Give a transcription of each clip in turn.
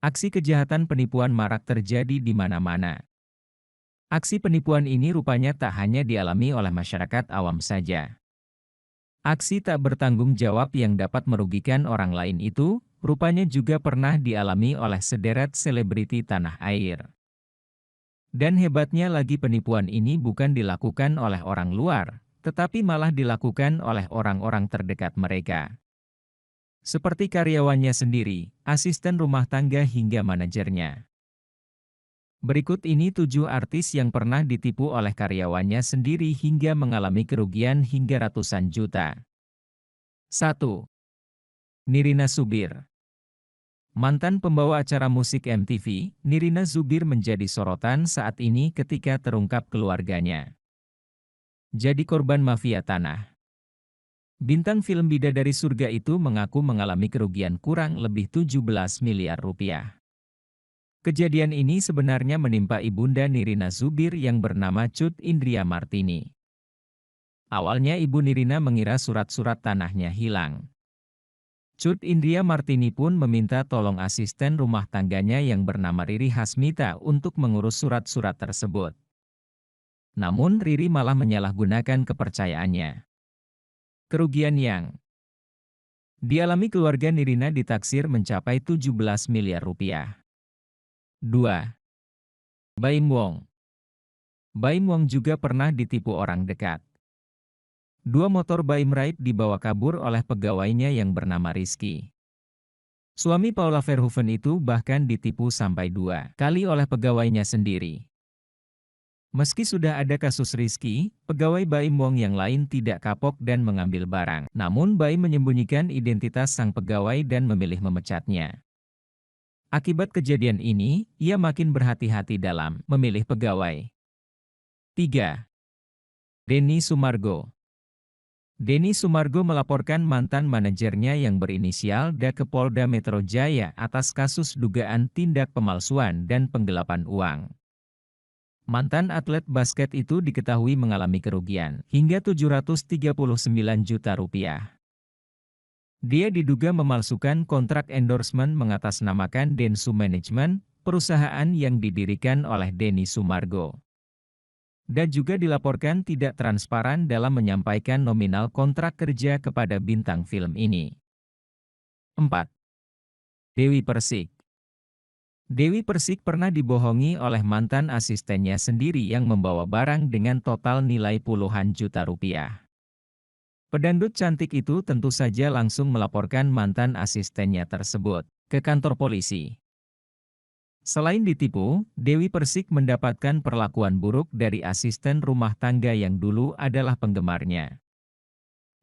Aksi kejahatan penipuan marak terjadi di mana-mana. Aksi penipuan ini rupanya tak hanya dialami oleh masyarakat awam saja. Aksi tak bertanggung jawab yang dapat merugikan orang lain itu, rupanya juga pernah dialami oleh sederet selebriti tanah air. Dan hebatnya lagi penipuan ini bukan dilakukan oleh orang luar, tetapi malah dilakukan oleh orang-orang terdekat mereka. Seperti karyawannya sendiri, asisten rumah tangga hingga manajernya. Berikut ini 7 artis yang pernah ditipu oleh karyawannya sendiri hingga mengalami kerugian hingga ratusan juta. 1. Nirina Zubir. Mantan pembawa acara musik MTV, Nirina Zubir menjadi sorotan saat ini ketika terungkap keluarganya jadi korban mafia tanah. Bintang film Bidadari Surga itu mengaku mengalami kerugian kurang lebih 17 miliar rupiah. Kejadian ini sebenarnya menimpa ibunda Nirina Zubir yang bernama Cut Indria Martini. Awalnya ibu Nirina mengira surat-surat tanahnya hilang. Cut Indria Martini pun meminta tolong asisten rumah tangganya yang bernama Riri Hasmita untuk mengurus surat-surat tersebut. Namun Riri malah menyalahgunakan kepercayaannya. Kerugian yang dialami keluarga Nirina ditaksir mencapai 17 miliar rupiah. 2. Baim Wong. Baim Wong juga pernah ditipu orang dekat. 2 motor Baim Raib dibawa kabur oleh pegawainya yang bernama Rizky. Suami Paula Verhoeven itu bahkan ditipu sampai 2 kali oleh pegawainya sendiri. Meski sudah ada kasus Rizky, pegawai Baim Wong yang lain tidak kapok dan mengambil barang. Namun Baim menyembunyikan identitas sang pegawai dan memilih memecatnya. Akibat kejadian ini, ia makin berhati-hati dalam memilih pegawai. 3. Denny Sumargo. Denny Sumargo melaporkan mantan manajernya yang berinisial D ke Polda Metro Jaya atas kasus dugaan tindak pemalsuan dan penggelapan uang. Mantan atlet basket itu diketahui mengalami kerugian hingga 739 juta rupiah. Dia diduga memalsukan kontrak endorsement mengatasnamakan Densu Management, perusahaan yang didirikan oleh Denny Sumargo. Dan juga dilaporkan tidak transparan dalam menyampaikan nominal kontrak kerja kepada bintang film ini. 4. Dewi Persik. Dewi Persik pernah dibohongi oleh mantan asistennya sendiri yang membawa barang dengan total nilai puluhan juta rupiah. Pedangdut cantik itu tentu saja langsung melaporkan mantan asistennya tersebut ke kantor polisi. Selain ditipu, Dewi Persik mendapatkan perlakuan buruk dari asisten rumah tangga yang dulu adalah penggemarnya.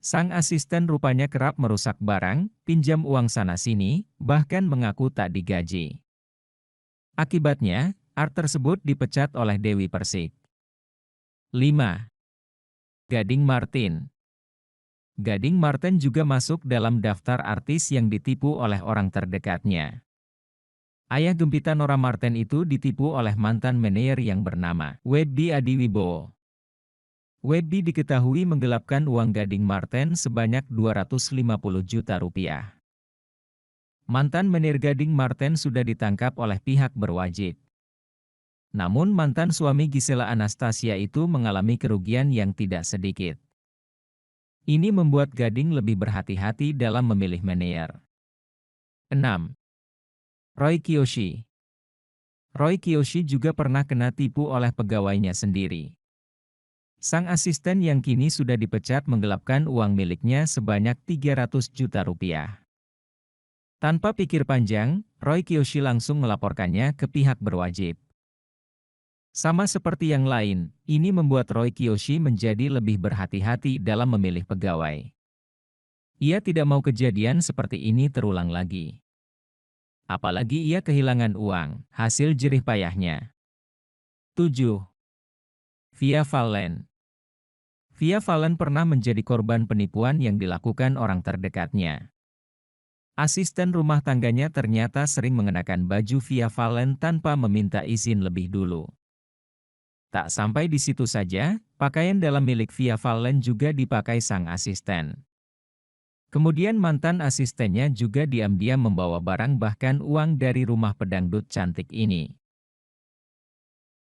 Sang asisten rupanya kerap merusak barang, pinjam uang sana-sini, bahkan mengaku tak digaji. Akibatnya, art tersebut dipecat oleh Dewi Persik. 5. Gading Marten. Gading Marten juga masuk dalam daftar artis yang ditipu oleh orang terdekatnya. Ayah Gempita Nora Marten itu ditipu oleh mantan manajer yang bernama Webby Adiwibowo. Webby diketahui menggelapkan uang Gading Marten sebanyak 250 juta rupiah. Mantan manajer Gading Marten sudah ditangkap oleh pihak berwajib. Namun mantan suami Gisela Anastasia itu mengalami kerugian yang tidak sedikit. Ini membuat Gading lebih berhati-hati dalam memilih manajer. 6. Roy Kiyoshi. Roy Kiyoshi juga pernah kena tipu oleh pegawainya sendiri. Sang asisten yang kini sudah dipecat menggelapkan uang miliknya sebanyak 300 juta rupiah. Tanpa pikir panjang, Roy Kiyoshi langsung melaporkannya ke pihak berwajib. Sama seperti yang lain, ini membuat Roy Kiyoshi menjadi lebih berhati-hati dalam memilih pegawai. Ia tidak mau kejadian seperti ini terulang lagi. Apalagi ia kehilangan uang, hasil jerih payahnya. 7. Via Valen. Via Valen pernah menjadi korban penipuan yang dilakukan orang terdekatnya. Asisten rumah tangganya ternyata sering mengenakan baju Via Valen tanpa meminta izin lebih dulu. Tak sampai di situ saja, pakaian dalam milik Via Valen juga dipakai sang asisten. Kemudian mantan asistennya juga diam-diam membawa barang bahkan uang dari rumah pedangdut cantik ini.